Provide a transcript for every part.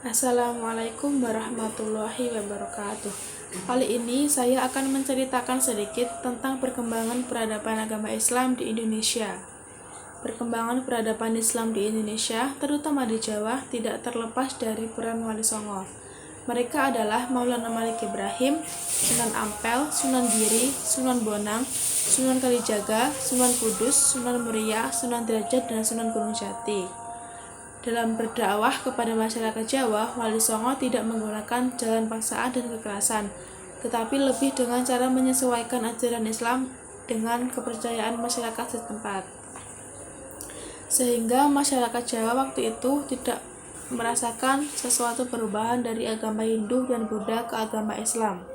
Assalamualaikum warahmatullahi wabarakatuh. Kali ini saya akan menceritakan sedikit tentang perkembangan peradaban agama Islam di Indonesia. Perkembangan peradaban Islam di Indonesia, terutama di Jawa, tidak terlepas dari peran Wali Songo. Mereka adalah Maulana Malik Ibrahim, Sunan Ampel, Sunan Giri, Sunan Bonang, Sunan Kalijaga, Sunan Kudus, Sunan Muria, Sunan Derajat, dan Sunan Gunung Jati. Dalam berdakwah kepada masyarakat Jawa, Wali Songo tidak menggunakan jalan paksaan dan kekerasan, tetapi lebih dengan cara menyesuaikan ajaran Islam dengan kepercayaan masyarakat setempat. Sehingga masyarakat Jawa waktu itu tidak merasakan sesuatu perubahan dari agama Hindu dan Buddha ke agama Islam.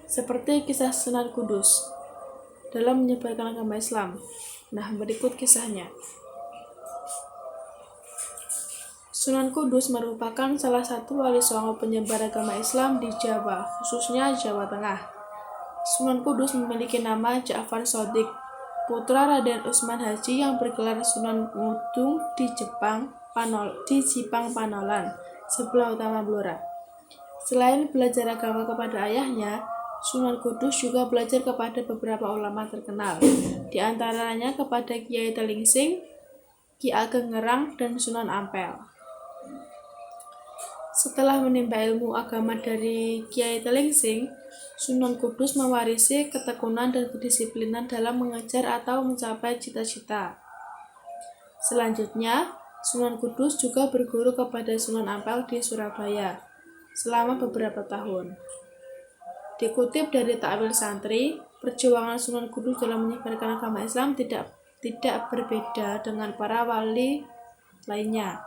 Seperti kisah Sunan Kudus dalam menyebarkan agama Islam. Nah, berikut kisahnya. Sunan Kudus merupakan salah satu wali songo penyebar agama Islam di Jawa, khususnya Jawa Tengah. Sunan Kudus memiliki nama Ja'far Shodiq, putra Raden Utsman Haji yang bergelar Sunan Ngudung di Jipang Panolan, sebelah utama Blora. Selain belajar agama kepada ayahnya, Sunan Kudus juga belajar kepada beberapa ulama terkenal, di antaranya kepada Kiai Telingsing, Ki Ageng Ngerang, dan Sunan Ampel. Setelah menimba ilmu agama dari Kiai Telingsing, Sunan Kudus mewarisi ketekunan dan kedisiplinan dalam mengejar atau mencapai cita-cita. Selanjutnya, Sunan Kudus juga berguru kepada Sunan Ampel di Surabaya selama beberapa tahun. Dikutip dari Takwil Santri, perjuangan Sunan Kudus dalam menyebarkan agama Islam tidak berbeda dengan para wali lainnya,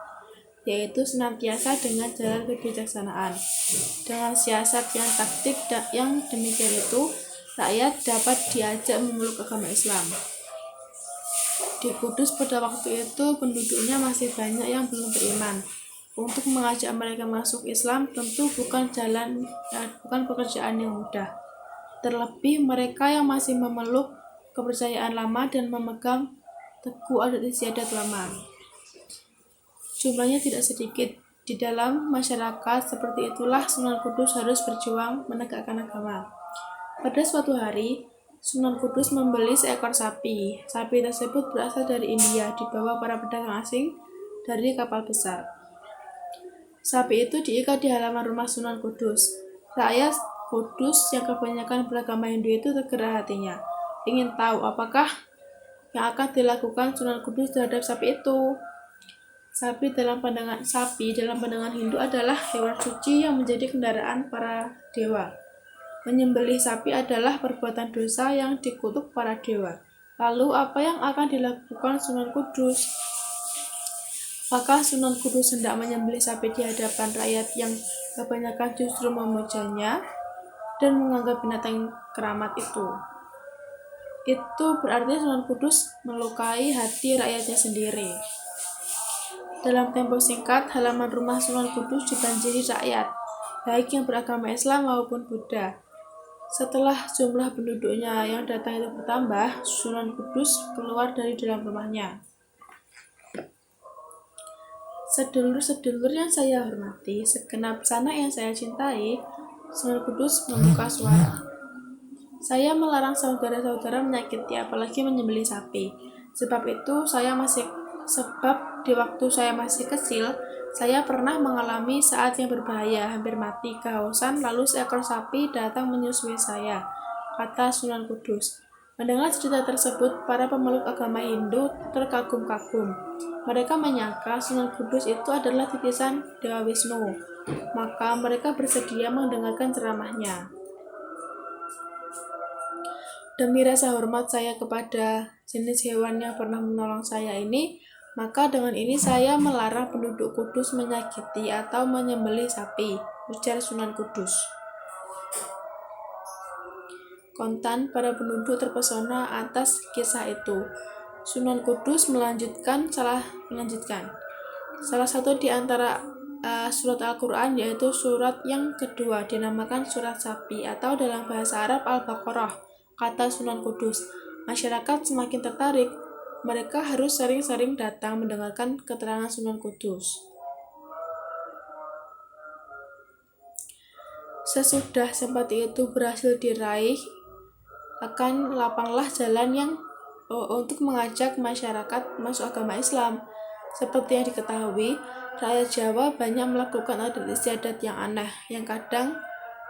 yaitu senantiasa dengan jalan kebijaksanaan. Dengan siasat yang taktik yang demikian itu, rakyat dapat diajak memeluk agama Islam. Di Kudus pada waktu itu penduduknya masih banyak yang belum beriman. Untuk mengajak mereka masuk Islam tentu bukan pekerjaan yang mudah. Terlebih mereka yang masih memeluk kepercayaan lama dan memegang teguh adat istiadat lama. Jumlahnya tidak sedikit. Di dalam masyarakat seperti itulah Sunan Kudus harus berjuang menegakkan agama. Pada suatu hari, Sunan Kudus membeli seekor sapi. Sapi tersebut berasal dari India, dibawa para pedagang asing dari kapal besar. Sapi itu diikat di halaman rumah Sunan Kudus. Rakyat Kudus yang kebanyakan beragama Hindu itu tergerak hatinya, ingin tahu apakah yang akan dilakukan Sunan Kudus terhadap sapi itu. Sapi dalam pandangan Hindu adalah hewan suci yang menjadi kendaraan para dewa. Menyembelih sapi adalah perbuatan dosa yang dikutuk para dewa. Lalu apa yang akan dilakukan Sunan Kudus? Apakah Sunan Kudus hendak menyembelih sapi di hadapan rakyat yang kebanyakan justru memujanya dan menganggap binatang keramat itu? Itu berarti Sunan Kudus melukai hati rakyatnya sendiri. Dalam tempo singkat, halaman rumah Sunan Kudus dibanjiri rakyat, baik yang beragama Islam maupun Buddha. Setelah jumlah penduduknya yang datang itu bertambah, Sunan Kudus keluar dari dalam rumahnya. Sedulur-sedulur yang saya hormati, segenap sanak yang saya cintai, Sunan Kudus membuka suara. Saya melarang saudara-saudara menyakiti, apalagi menyembelih sapi. Sebab di waktu saya masih kecil, saya pernah mengalami saat yang berbahaya, hampir mati kehausan, lalu seekor sapi datang menyusui saya, kata Sunan Kudus. Mendengar cerita tersebut, para pemeluk agama Hindu terkagum-kagum. Mereka menyangka Sunan Kudus itu adalah titisan Dewa Wisnu, maka mereka bersedia mendengarkan ceramahnya. Demi rasa hormat saya kepada jenis hewan yang pernah menolong saya ini, maka dengan ini saya melarang penduduk Kudus menyakiti atau menyembelih sapi, ujar Sunan Kudus. Kontan para penduduk terpesona atas kisah itu. Sunan Kudus melanjutkan salah satu di antara surat Al-Quran, yaitu surat yang kedua, dinamakan surat sapi atau dalam bahasa Arab Al-Baqarah, kata Sunan Kudus. Masyarakat semakin tertarik. Mereka harus sering-sering datang mendengarkan keterangan Sunan Kudus. Sesudah simpati itu berhasil diraih, akan lapanglah jalan yang untuk mengajak masyarakat masuk agama Islam. Seperti yang diketahui, rakyat Jawa banyak melakukan adat istiadat yang aneh, yang kadang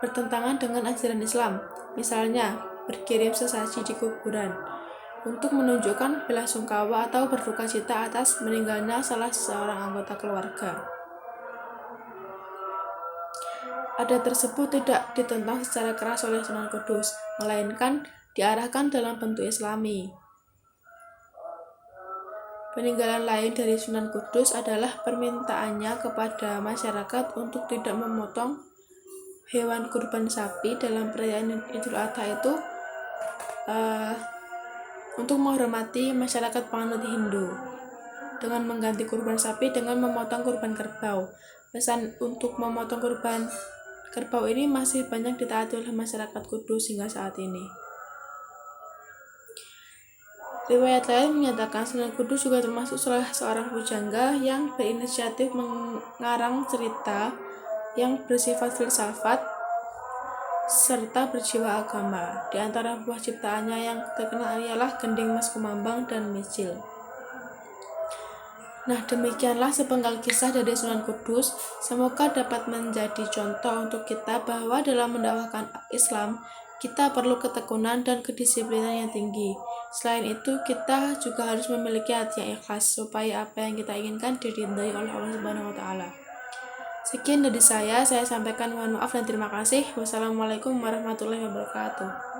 bertentangan dengan ajaran Islam. Misalnya, berkirim sesaji di kuburan untuk menunjukkan belasungkawa atau berduka cita atas meninggalnya salah seorang anggota keluarga. Adat tersebut tidak ditentang secara keras oleh Sunan Kudus, melainkan diarahkan dalam bentuk Islami. Peninggalan lain dari Sunan Kudus adalah permintaannya kepada masyarakat untuk tidak memotong hewan kurban sapi dalam perayaan Idul Adha itu untuk menghormati masyarakat penganut Hindu dengan mengganti kurban sapi dengan memotong kurban kerbau. Pesan untuk memotong kurban kerbau ini masih banyak ditaati oleh masyarakat Kudus hingga saat ini. Riwayat lain menyatakan Sunan Kudus juga termasuk salah seorang pujangga yang berinisiatif mengarang cerita yang bersifat filsafat serta berjiwa agama. Di antara buah ciptaannya yang terkenal ialah Gending Mas Kumambang dan Micil. Nah, demikianlah sepenggal kisah dari Sunan Kudus. Semoga dapat menjadi contoh untuk kita bahwa dalam mendakwahkan Islam, kita perlu ketekunan dan kedisiplinan yang tinggi. Selain itu, kita juga harus memiliki hati yang ikhlas supaya apa yang kita inginkan diridhai oleh Allah Subhanahu wa taala. Sekian dari saya sampaikan, mohon maaf dan terima kasih. Wassalamualaikum warahmatullahi wabarakatuh.